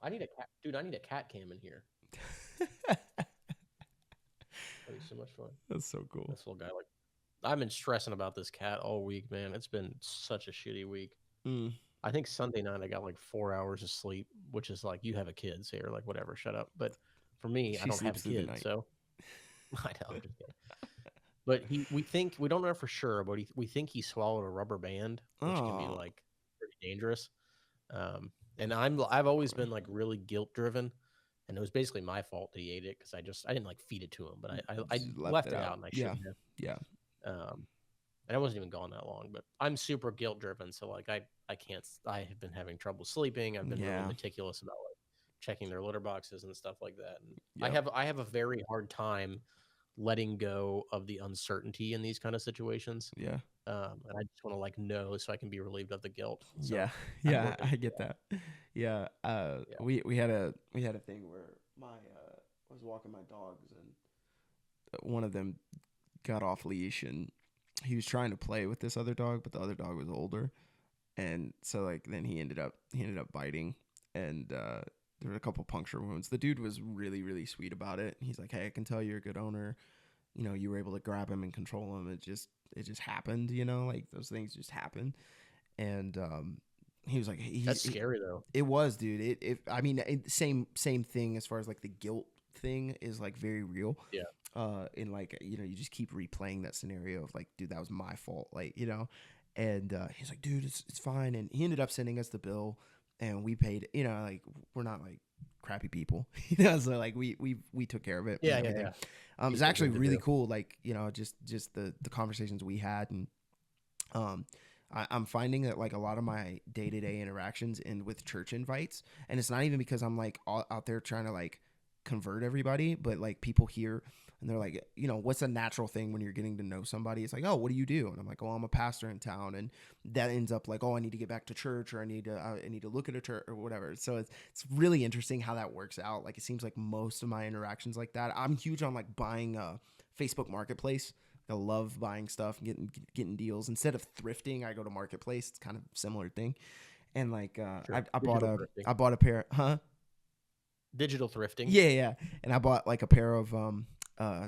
I need a cat, dude. I need a cat cam in here. That'd be so much fun. That's so cool. This little guy, like, I've been stressing about this cat all week, man. It's been such a shitty week. Mm. I think Sunday night I got like 4 hours of sleep, which is like, you have a kid, so you're like, whatever, shut up. But for me, I She don't have a sleeps through the kid, night. so I know. I'm just kidding. But we don't know for sure, but we think he swallowed a rubber band, which can be Oh, like pretty dangerous. And I've always been like really guilt driven, and it was basically my fault that he ate it because I didn't like feed it to him, but I just left left it it out. out and I Yeah, shouldn't have. yeah, And I wasn't even gone that long, but I'm super guilt driven, so like I can't. I have been having trouble sleeping. I've been really yeah. meticulous about like checking their litter boxes and stuff like that. And Yep. I have a very hard time letting go of the uncertainty in these kind of situations. Yeah. And I just want to like know so I can be relieved of the guilt. So Yeah. I'm Yeah, working. I get that. Yeah. Yeah. We had a thing where I was walking my dogs and one of them got off leash and he was trying to play with this other dog, but the other dog was older. And so like then he ended up biting and there were a couple puncture wounds. The dude was really, really sweet about it. He's like, "Hey, I can tell you're a good owner. You were able to grab him and control him. It just happened, like those things just happen." And he was like, That's scary though. it was, dude. I mean, same thing as far as like the guilt thing is like very real. Yeah. And like you just keep replaying that scenario of like, dude, that was my fault, like and he's like, dude, it's fine. And he ended up sending us the bill, and we paid. Like we're not like crappy people, so like we took care of it and Yeah. Yeah. everything. Yeah. It's Decent actually thing to really do. cool, like just the conversations we had, and um I'm finding that like a lot of my day-to-day interactions end with church invites, and it's not even because I'm like out there trying to like convert everybody, but like people here and they're like, what's a natural thing when you're getting to know somebody? It's like, oh, what do you do? And I'm like, oh, I'm a pastor in town, and that ends up like, oh, I need to get back to church, or I need to look at a church or whatever. So it's really interesting how that works out. Like it seems like most of my interactions like that. I'm huge on like buying Facebook Marketplace. I love buying stuff and getting deals. Instead of thrifting, I go to Marketplace. It's kind of a similar thing. And like Sure. I bought Digital a thrifting. I bought a pair, huh? Digital thrifting. Yeah, yeah. And I bought like a pair of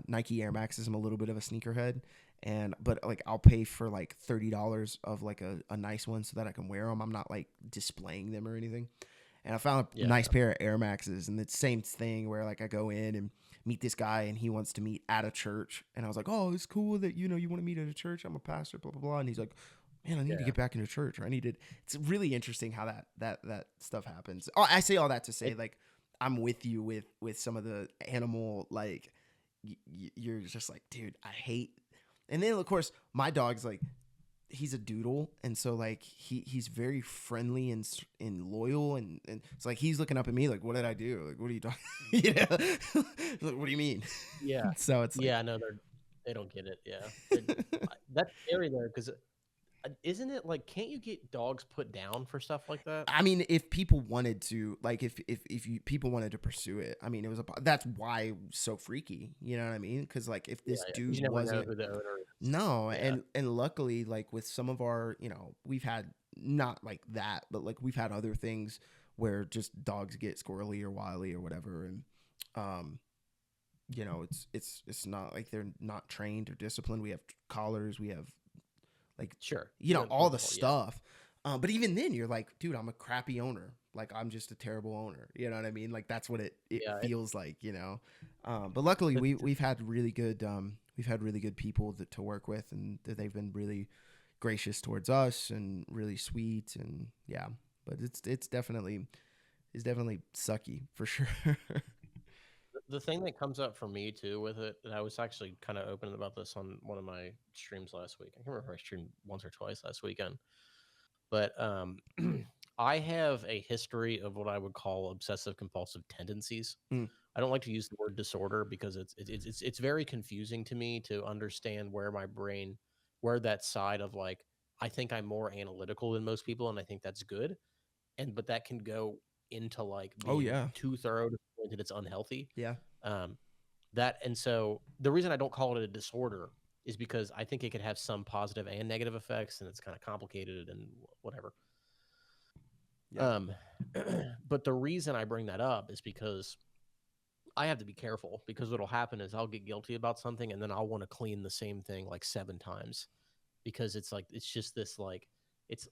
Nike Air Maxes. I'm a little bit of a sneakerhead, but like I'll pay for like $30 of like a nice one so that I can wear them. I'm not like displaying them or anything. And I found a Yeah. nice pair of Air Maxes, and it's the same thing where like I go in and meet this guy, and he wants to meet at a church, and I was like, oh, it's cool that you want to meet at a church. I'm a pastor, blah blah blah. And he's like, man, I need to Yeah. get back into church, or I need to. It's really interesting how that stuff happens. Oh, I say all that to say It, like I'm with you with some of the animal like you're just like, dude, I hate. And then of course my dog's like he's a doodle, and so like he's very friendly and loyal, and it's like he's looking up at me like, what did I do? Like, what are you talking? Like, what do you mean? yeah. So it's like Yeah. No, they don't get it. Yeah. That's scary though, because isn't it like, can't you get dogs put down for stuff like that? I mean, if people wanted to, like, if you people wanted to pursue it, I mean, that's why it was so freaky. You know what I mean? Because like, if Yeah. this Yeah. 'Cause dude you never know wasn't who the owner is. no, Yeah. and luckily, like with some of our, we've had not like that, but like we've had other things where just dogs get squirrely or wily or whatever, and um, it's not like they're not trained or disciplined. We have collars, we have like Sure. You know, all the protocol. Yeah. stuff. But even then, you're like, dude, I'm a crappy owner. Like I'm just a terrible owner. You know what I mean? Like that's what it Yeah. feels like. But luckily, But we've had really good people to work with, and they've been really gracious towards us and really sweet, and yeah. But it's definitely sucky for sure. the thing that comes up for me too with it, and I was actually kind of open about this on one of my streams last week. I can't remember if I streamed once or twice last weekend, but I have a history of what I would call obsessive compulsive tendencies. Mm, I don't like to use the word disorder because it's very confusing to me to understand where my brain, where that side of like, I think I'm more analytical than most people, and I think that's good, but that can go into like oh being yeah, too thorough to the point that it's unhealthy. yeah, Um, and so the reason I don't call it a disorder is because I think it could have some positive and negative effects, and it's kind of complicated and whatever. Yeah. But the reason I bring that up is because I have to be careful, because what'll happen is I'll get guilty about something and then I'll want to clean the same thing like 7 times, because it's like it's just this like it's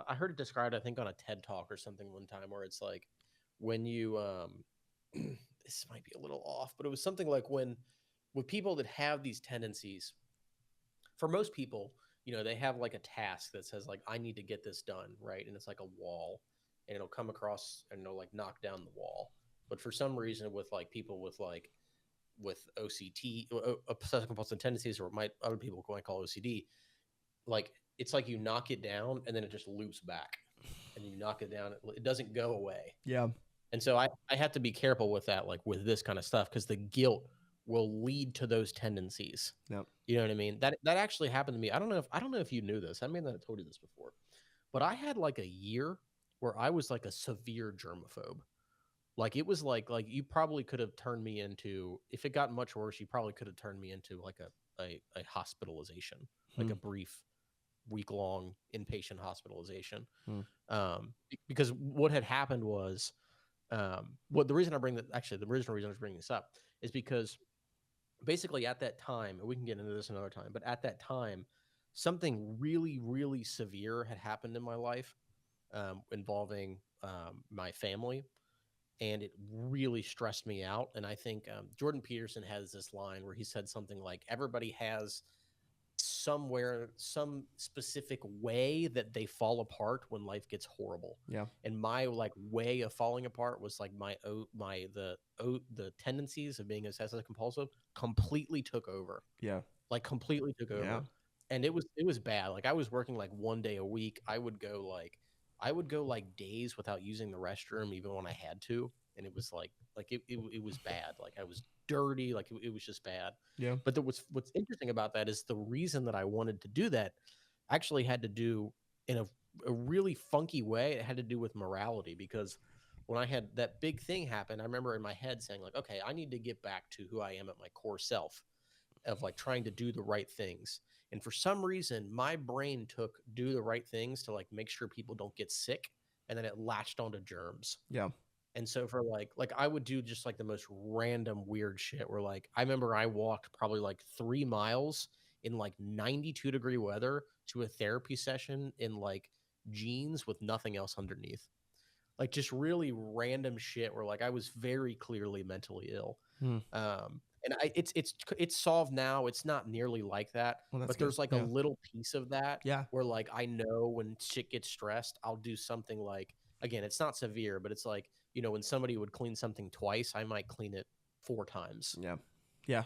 I heard it described, I think, on a TED talk or something one time, where it's like when you this might be a little off, but it was something like when with people that have these tendencies, for most people, they have like a task that says like I need to get this done, right? And it's like a wall, and it'll come across and it'll like knock down the wall. But for some reason, with like people with OCT, obsessive compulsive tendencies, or might other people might call OCD, like it's like you knock it down and then it just loops back, and you knock it down, it doesn't go away. Yeah. And so I have to be careful with that, like with this kind of stuff, because the guilt will lead to those tendencies. Yep. You know what I mean? That actually happened to me. I don't know if you knew this. I may not have told you this before, but I had like a year where I was like a severe germaphobe. Like it was like you probably could have turned me into, if it got much worse, you probably could have turned me into like a hospitalization, like a brief week-long inpatient hospitalization. Because what had happened was, the reason I bring that, actually, the original reason I was bringing this up is because basically at that time, and we can get into this another time, but at that time, something really, really severe had happened in my life, involving my family, and it really stressed me out. And I think Jordan Peterson has this line where he said something like, everybody has somewhere some specific way that they fall apart when life gets horrible. Yeah. And my like way of falling apart was like the tendencies of being obsessive compulsive completely took over. Yeah. Like completely took over. Yeah. And it was bad. Like I was working like one day a week. I would go like days without using the restroom even when I had to. And it was like it was bad. Like I was dirty. Like it was just bad. Yeah. But what's interesting about that is the reason that I wanted to do that actually had to do in a really funky way. It had to do with morality, because when I had that big thing happen, I remember in my head saying like, okay, I need to get back to who I am at my core self, of like trying to do the right things. And for some reason, my brain took do the right things to like make sure people don't get sick, and then it latched onto germs. Yeah. And so for like I would do just like the most random weird shit, where like I remember I walked probably like 3 miles in like 92-degree weather to a therapy session in like jeans with nothing else underneath. Like just really random shit, where like I was very clearly mentally ill. Hmm. And it's solved now. It's not nearly like that, Well, that's but good. there's like a Yeah. little piece of that Yeah. where like I know when shit gets stressed, I'll do something like, again, it's not severe, but it's like, when somebody would clean something twice, I might clean it 4 times. Yeah. Yeah.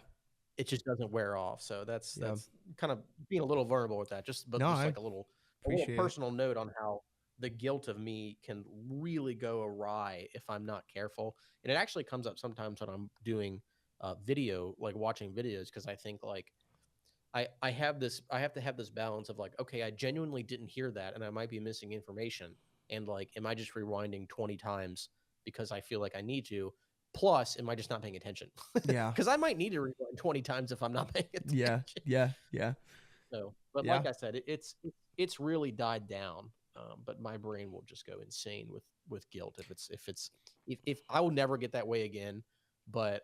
It just doesn't wear off. So that's Yeah. kind of being a little vulnerable with that. But No, just I like a little appreciate it. personal note on how the guilt of me can really go awry if I'm not careful. And it actually comes up sometimes when I'm doing video, like watching videos, because I think like I have to have this balance of like, okay, I genuinely didn't hear that and I might be missing information. And like, am I just rewinding 20 times because I feel like I need to? Plus, am I just not paying attention? Yeah. Because I might need to rewind 20 times if I'm not paying attention. Yeah. Yeah. Yeah. So, but Yeah. like I said, it's really died down. But my brain will just go insane with guilt if I will never get that way again. But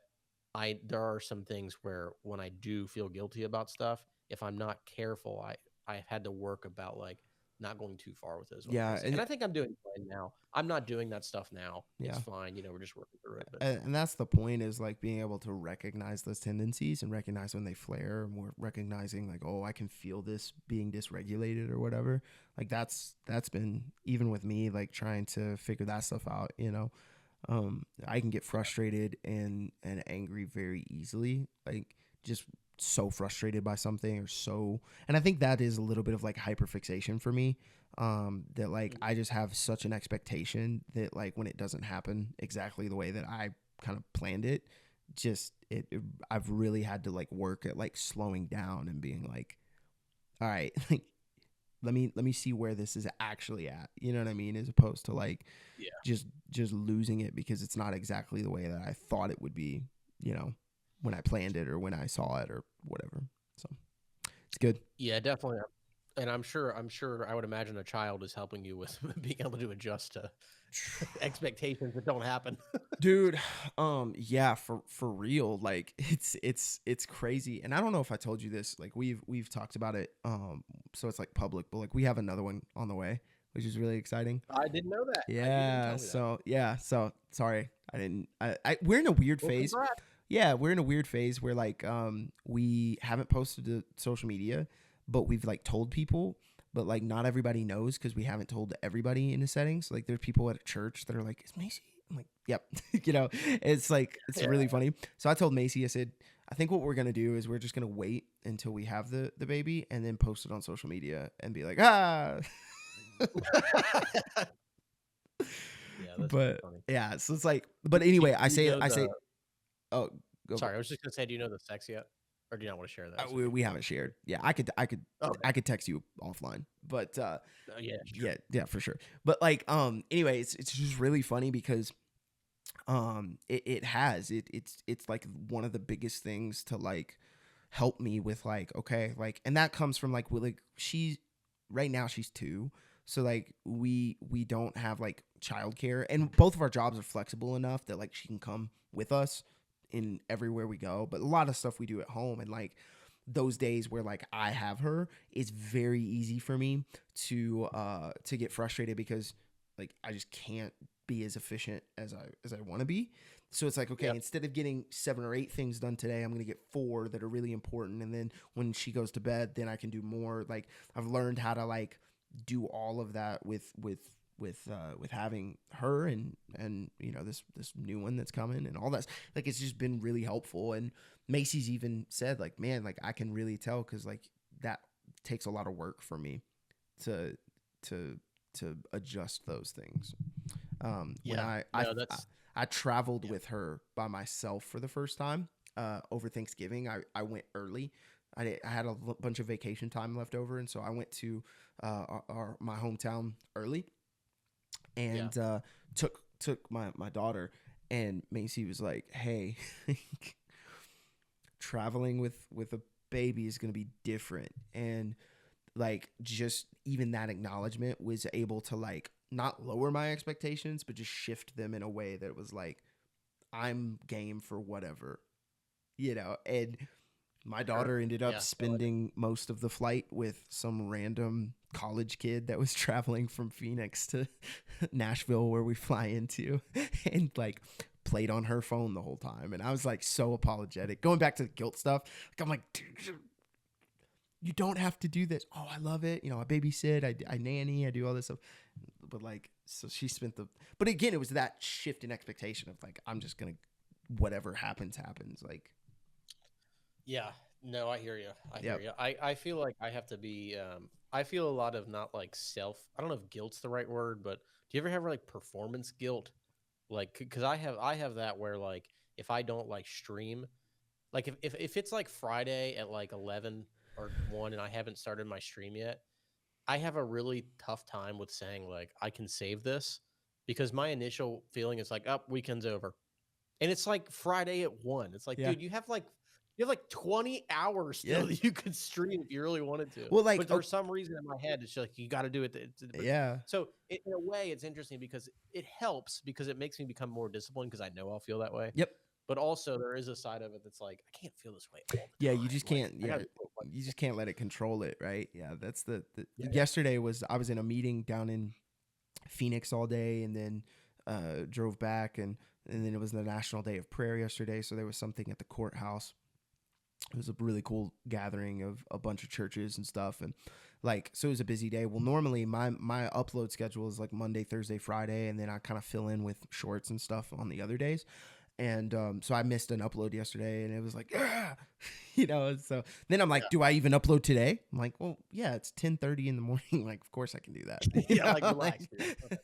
there are some things where when I do feel guilty about stuff, if I'm not careful, I've had to work about like not going too far with those. Yeah, And I think I'm doing fine now. I'm not doing that stuff now. Yeah. It's fine. We're just working through it. But and that's the point, is like being able to recognize those tendencies and recognize when they flare, and we're recognizing like, oh, I can feel this being dysregulated or whatever. Like that's been, even with me, like trying to figure that stuff out, I can get frustrated and angry very easily, like just so frustrated by something, and I think that is a little bit of like hyperfixation for me, that like I just have such an expectation that like when it doesn't happen exactly the way that I kind of planned it, I've really had to like work at like slowing down and being like, all right, like let me see where this is actually at, you know what I mean, as opposed to like just losing it because it's not exactly the way that I thought it would be, when I planned it or when I saw it or whatever. So it's good. Yeah, definitely. And I'm sure I would imagine a child is helping you with being able to adjust expectations that don't happen. Dude, yeah, for real. Like it's crazy. And I don't know if I told you this. Like we've talked about it. So it's like public, but like we have another one on the way, which is really exciting. I didn't know that. You didn't Yeah. tell me that. So sorry. I didn't we're in a weird Well, phase. congrats. Yeah, we're in a weird phase where like we haven't posted to social media, but we've like told people, but like not everybody knows because we haven't told everybody in the settings. Like there's people at a church that are like, "Is Macy?" I'm like, "Yep." You know, it's like it's Yeah. really funny. So I told Macy, I said, "I think what we're gonna do is we're just gonna wait until we have the baby and then post it on social media and be like, ah." Yeah, that's But funny. yeah, so it's like, but anyway, Do you know I say, oh, go for Sorry, it. I was just gonna say, do you know the sex yet, or do you not want to share that? We haven't shared. Yeah, Okay. I could text you offline, but Oh, yeah, sure. yeah, for sure. But like, anyway, it's just really funny because it's like one of the biggest things to like help me with like, okay, like, and that comes from like, like she's right now she's 2, so like we don't have like childcare, and both of our jobs are flexible enough that like she can come with us in everywhere we go, but a lot of stuff we do at home, and like those days where like I have her, it's very easy for me to get frustrated because like I just can't be as efficient as I want to be. So it's like, okay, Yep. instead of getting 7 or 8 things done today, I'm going to get 4 that are really important, and then when she goes to bed, then I can do more. Like I've learned how to like do all of that with having her, and you know, this new one that's coming and all that. Like it's just been really helpful. And Macy's even said like, man, like I can really tell, because like that takes a lot of work for me to adjust those things. When Yeah. No, that's I traveled yeah. with her by myself for the first time over Thanksgiving. I went early. I had a bunch of vacation time left over, and so I went to my hometown early, Yeah. and took my daughter. And Macy was like, "Hey, traveling with a baby is going to be different." And like just even that acknowledgement was able to like not lower my expectations, but just shift them in a way that was like, I'm game for whatever, you know. And my Sure. daughter ended up Yeah. No, spending most of the flight with some random college kid that was traveling from Phoenix to Nashville, where we fly into, and like played on her phone the whole time. And I was like so apologetic. Going back to the guilt stuff, like I'm like, dude, you don't have to do this. Oh, I love it. You know, I babysit, I nanny, I do all this stuff. But like, so she spent but again, it was that shift in expectation of like, I'm just going to, whatever happens. Like, yeah. No, I hear you. I hear yep. you. I feel like I have to be. I feel a lot of not like self. I don't know if guilt's the right word, but do you ever have like performance guilt? Like, because I have that where like if I don't like stream, like if it's like Friday at like 11 or 1 and I haven't started my stream yet, I have a really tough time with saying like I can save this, because my initial feeling is like, oh, weekend's over. And it's like Friday at 1. It's like, Yeah. dude, you have like 20 hours Yeah. still that you could stream if you really wanted to. Well, like, But for some reason in my head, it's just like you got to do it. yeah. So in a way, it's interesting because it helps, because it makes me become more disciplined, because I know I'll feel that way. Yep. But also there is a side of it that's like, I can't feel this way all the Yeah, time. you just Like, can't. I Yeah, gotta do it you just can't let it control it, right? Yeah, that's Yeah. yesterday was, I was in a meeting down in Phoenix all day, and then drove back, and then it was the National Day of Prayer yesterday, so there was something at the courthouse. It was a really cool gathering of a bunch of churches and stuff, and like, so it was a busy day. Well, normally my upload schedule is like Monday, Thursday, Friday, and then I kind of fill in with shorts and stuff on the other days. And so I missed an upload yesterday, and it was like, "Ah!" You know. So then I'm like, Yeah. do I even upload today? I'm like, well, yeah, it's 10:30 in the morning. Like, of course I can do that. You Yeah, know, like relax, dude. Okay,